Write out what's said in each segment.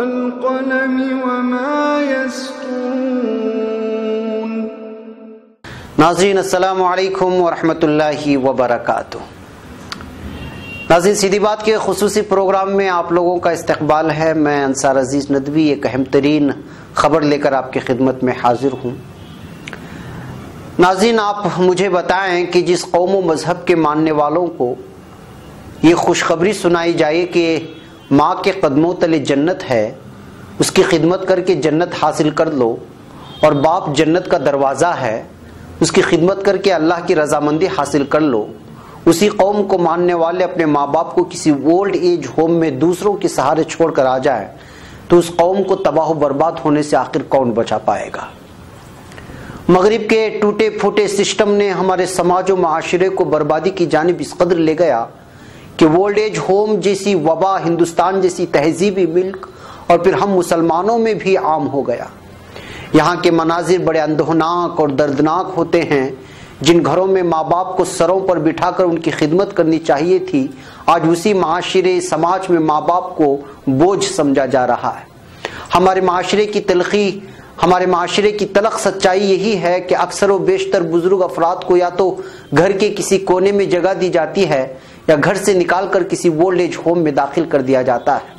والقلم وما يسطرون۔ ناظرین السلام علیکم ورحمۃ اللہ وبرکاتہ۔ ناظرین سیدھی بات کے خصوصی پروگرام میں آپ لوگوں کا استقبال ہے۔ میں انصار عزیز ندوی ایک اہم ترین خبر لے کر آپ کی خدمت میں حاضر ہوں۔ ناظرین آپ مجھے بتائیں کہ جس قوم و مذہب کے ماننے والوں کو یہ خوشخبری سنائی جائے کہ ماں کے قدموں تلے جنت ہے، اس کی خدمت کر کے جنت حاصل کر لو، اور باپ جنت کا دروازہ ہے، اس کی خدمت کر کے اللہ کی رضامندی حاصل کر لو، اسی قوم کو ماننے والے اپنے ماں باپ کو کسی اولڈ ایج ہوم میں دوسروں کے سہارے چھوڑ کر آ جائے تو اس قوم کو تباہ و برباد ہونے سے آخر کون بچا پائے گا؟ مغرب کے ٹوٹے پھوٹے سسٹم نے ہمارے سماج و معاشرے کو بربادی کی جانب اس قدر لے گیا کہ اولڈ ایج ہوم جیسی وبا ہندوستان جیسی تہذیبی ملک اور پھر ہم مسلمانوں میں بھی عام ہو گیا۔ یہاں کے مناظر بڑے اندوہناک اور دردناک ہوتے ہیں۔ جن گھروں میں ماں باپ کو سروں پر بٹھا کر ان کی خدمت کرنی چاہیے تھی، آج اسی معاشرے سماج میں ماں باپ کو بوجھ سمجھا جا رہا ہے۔ ہمارے معاشرے کی تلخ سچائی یہی ہے کہ اکثر و بیشتر بزرگ افراد کو یا تو گھر کے کسی کونے میں جگہ دی جاتی ہے یا گھر سے نکال کر کسی اولڈ ایج ہوم میں داخل کر دیا جاتا ہے۔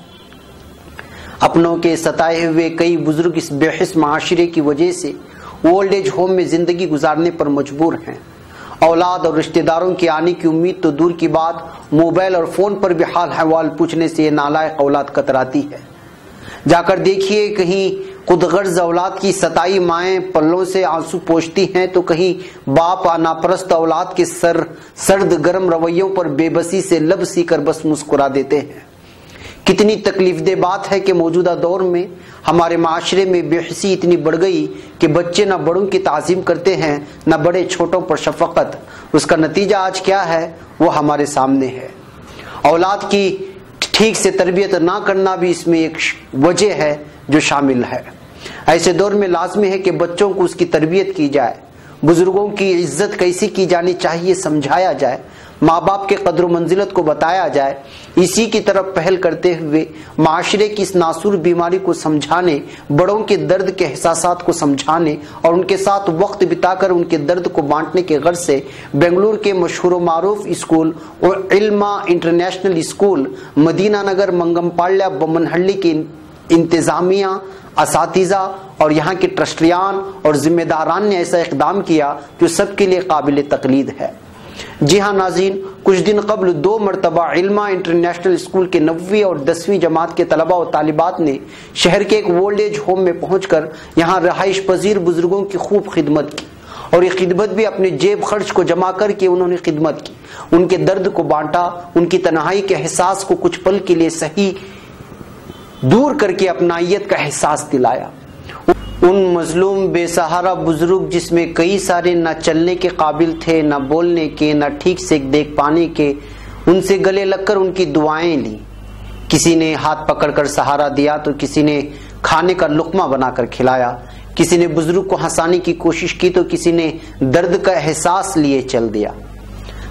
اپنوں کے ستائے ہوئے کئی بزرگ اس بے حس معاشرے کی وجہ سے اولڈ ایج ہوم میں زندگی گزارنے پر مجبور ہیں۔ اولاد اور رشتہ داروں کے آنے کی امید تو دور کی بات، موبائل اور فون پر بھی حال احوال پوچھنے سے یہ نالائق اولاد کتراتی ہے۔ جا کر دیکھیے، کہیں خود غرض اولاد کی ستائی مائیں پلوں سے آنسو پوچھتی ہیں تو کہیں باپ ناپرست اولاد کے سرد گرم رویوں پر بے بسی سے لب سی کر بس مسکرا دیتے ہیں۔ کتنی تکلیف دہ بات ہے کہ موجودہ دور میں ہمارے معاشرے میں بے حسی اتنی بڑھ گئی کہ بچے نہ بڑوں کی تعظیم کرتے ہیں نہ بڑے چھوٹوں پر شفقت۔ اس کا نتیجہ آج کیا ہے وہ ہمارے سامنے ہے۔ اولاد کی ٹھیک سے تربیت نہ کرنا بھی اس میں ایک وجہ ہے جو شامل ہے۔ ایسے دور میں لازمی ہے کہ بچوں کو اس کی تربیت کی جائے، بزرگوں کی عزت کیسی کی جانی چاہیے سمجھایا جائے، ماں باپ کے قدر و منزلت کو بتایا جائے۔ اسی کی طرف پہل کرتے ہوئے معاشرے کی اس ناسور بیماری کو سمجھانے، بڑوں کے درد کے احساسات کو سمجھانے اور ان کے ساتھ وقت بتا کر ان کے درد کو بانٹنے کے غرض سے بنگلور کے مشہور و معروف اسکول اور علما انٹرنیشنل اسکول مدینہ نگر منگم پالیہ بمنہلی کی انتظامیہ، اساتذہ اور یہاں کے ٹرسٹیان اور ذمہ داران نے ایسا اقدام کیا جو سب کے لیے قابل تقلید ہے۔ جی ہاں ناظرین، کچھ دن قبل 2 مرتبہ علما انٹرنیشنل اسکول کے 9ویں اور 10ویں جماعت کے طلباء و طالبات نے شہر کے ایک اولڈ ایج ہوم میں پہنچ کر یہاں رہائش پذیر بزرگوں کی خوب خدمت کی، اور یہ خدمت بھی اپنے جیب خرچ کو جمع کر کے انہوں نے خدمت کی، ان کے درد کو بانٹا، ان کی تنہائی کے احساس کو کچھ پل کے لیے صحیح دور کر کے اپنائیت کا احساس دلایا۔ ان مظلوم بے سہارا بزرگ جس میں کئی سارے نہ چلنے کے قابل تھے، نہ بولنے کے، نہ ٹھیک سے دیکھ پانے کے، ان سے گلے لگ کر ان کی دعائیں لیں۔ کسی نے ہاتھ پکڑ کر سہارا دیا تو کسی نے کھانے کا لقمہ بنا کر کھلایا، کسی نے بزرگ کو ہنسانے کی کوشش کی تو کسی نے درد کا احساس لیے چل دیا۔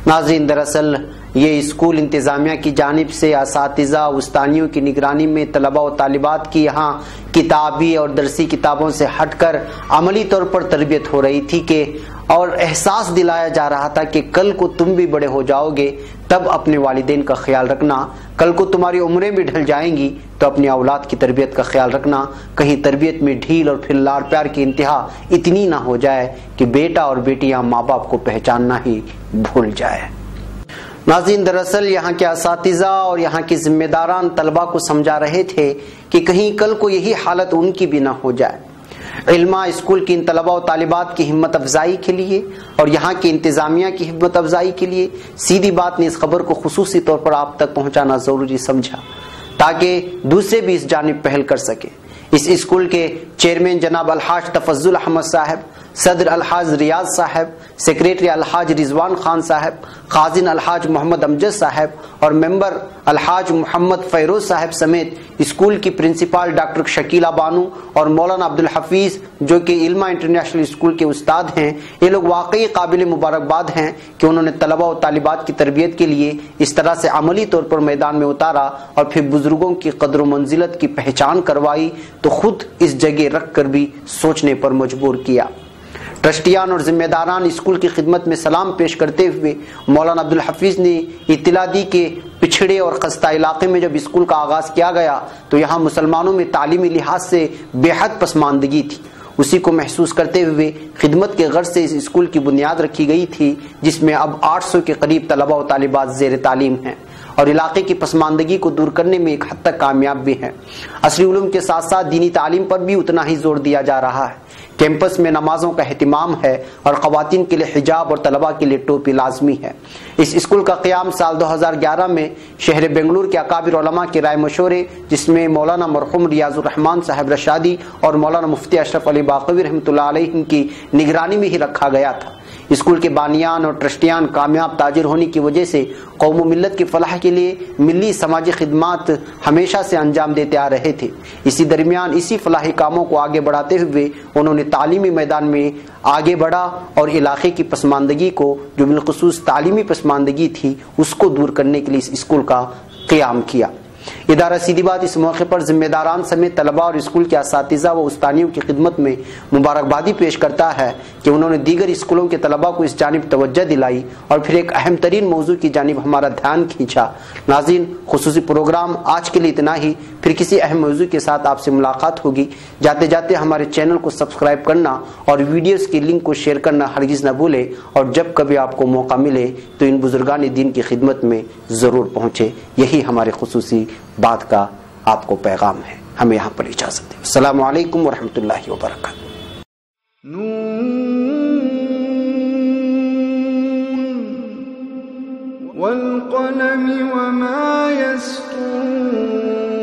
ناظرین دراصل یہ اسکول انتظامیہ کی جانب سے اساتذہ استانیوں کی نگرانی میں طلباء و طالبات کی یہاں کتابی اور درسی کتابوں سے ہٹ کر عملی طور پر تربیت ہو رہی تھی کہ اور احساس دلایا جا رہا تھا کہ کل کو تم بھی بڑے ہو جاؤ گے تب اپنے والدین کا خیال رکھنا، کل کو تمہاری عمریں بھی ڈھل جائیں گی تو اپنی اولاد کی تربیت کا خیال رکھنا، کہیں تربیت میں ڈھیل اور پھر لاڑ پیار کی انتہا اتنی نہ ہو جائے کہ بیٹا اور بیٹیاں ماں باپ کو پہچاننا ہی بھول جائے۔ ناظرین دراصل یہاں کے اساتذہ اور یہاں کے ذمہ داران طلباء کو سمجھا رہے تھے کہ کہیں کل کو یہی حالت ان کی بھی نہ ہو جائے۔ علما اسکول کی ان طلباء و طالبات کی ہمت افزائی کے لیے اور یہاں کی انتظامیہ کی ہمت افزائی کے لیے سیدھی بات نے اس خبر کو خصوصی طور پر آپ تک پہنچانا ضروری سمجھا تاکہ دوسرے بھی اس جانب پہل کر سکے۔ اس اسکول کے چیئرمین جناب الحاج تفضل احمد صاحب صدر الحاج ریاض صاحب، سیکریٹری الحاج رضوان خان صاحب، خازن الحاج محمد امجد صاحب اور ممبر الحاج محمد فیروز صاحب سمیت اسکول کی پرنسپل ڈاکٹر شکیلہ بانو اور مولانا عبدالحفیظ جو کہ علمہ انٹرنیشنل اسکول کے استاد ہیں، یہ لوگ واقعی قابل مبارکباد ہیں کہ انہوں نے طلبہ و طالبات کی تربیت کے لیے اس طرح سے عملی طور پر میدان میں اتارا اور پھر بزرگوں کی قدر و منزلت کی پہچان کروائی تو خود اس جگہ رکھ کر بھی سوچنے پر مجبور کیا۔ ٹرسٹیان اور ذمہ داران اسکول کی خدمت میں سلام پیش کرتے ہوئے مولانا عبدالحفیظ نے اطلاع دی کہ پچھڑے اور خستہ علاقے میں جب اسکول کا آغاز کیا گیا تو یہاں مسلمانوں میں تعلیمی لحاظ سے بے حد پسماندگی تھی۔ اسی کو محسوس کرتے ہوئے خدمت کے غرض سے اس اسکول کی بنیاد رکھی گئی تھی، جس میں اب 800 کے قریب طلبہ و طالبات زیر تعلیم ہیں اور علاقے کی پسماندگی کو دور کرنے میں ایک حد تک کامیاب بھی ہیں۔ عصری علوم کے ساتھ ساتھ دینی تعلیم پر بھی اتنا ہی زور دیا جا رہا ہے۔ کیمپس میں نمازوں کا اہتمام ہے اور خواتین کے لیے حجاب اور طلباء کے لیے ٹوپی لازمی ہے۔ اس اسکول کا قیام سال 2011 میں شہر بنگلور کے اکابر علماء کی رائے مشورے، جس میں مولانا مرحوم ریاض الرحمان صاحب رشادی اور مولانا مفتی اشرف علی باقوی رحمۃ اللہ علیہ کی نگرانی میں ہی رکھا گیا تھا۔ اسکول کے بانیان اور ٹرسٹیان کامیاب تاجر ہونے کی وجہ سے قوم و ملت کی فلاح کے لیے ملی سماجی خدمات ہمیشہ سے انجام دیتے آ رہے تھے۔ اسی درمیان اسی فلاحی کاموں کو آگے بڑھاتے ہوئے انہوں نے تعلیمی میدان میں آگے بڑھا اور علاقے کی پسماندگی کو، جو بالخصوص تعلیمی پسماندگی تھی، اس کو دور کرنے کے لیے اس اسکول کا قیام کیا۔ ادارہ سیدھی بات اس موقع پر ذمہ داران سمیت طلباء اور اسکول کے اساتذہ و استانیوں کی خدمت میں مبارکبادی پیش کرتا ہے کہ انہوں نے دیگر اسکولوں کے طلباء کو اس جانب توجہ دلائی اور پھر ایک اہم ترین موضوع کی جانب ہمارا دھیان کھینچا۔ ناظرین، خصوصی پروگرام آج کے لیے اتنا ہی، پھر کسی اہم موضوع کے ساتھ آپ سے ملاقات ہوگی۔ جاتے جاتے ہمارے چینل کو سبسکرائب کرنا اور ویڈیوز کی لنک کو شیئر کرنا ہرگز نہ بھولیں، اور جب کبھی آپ کو موقع ملے تو ان بزرگان دین کی خدمت میں ضرور پہنچے۔ یہی ہمارے خصوصی بات کا آپ کو پیغام ہے۔ ہمیں یہاں پر اجازت دیں۔ السلام علیکم ورحمۃ اللہ وبرکاتہ۔ والقلم وما يسطرون۔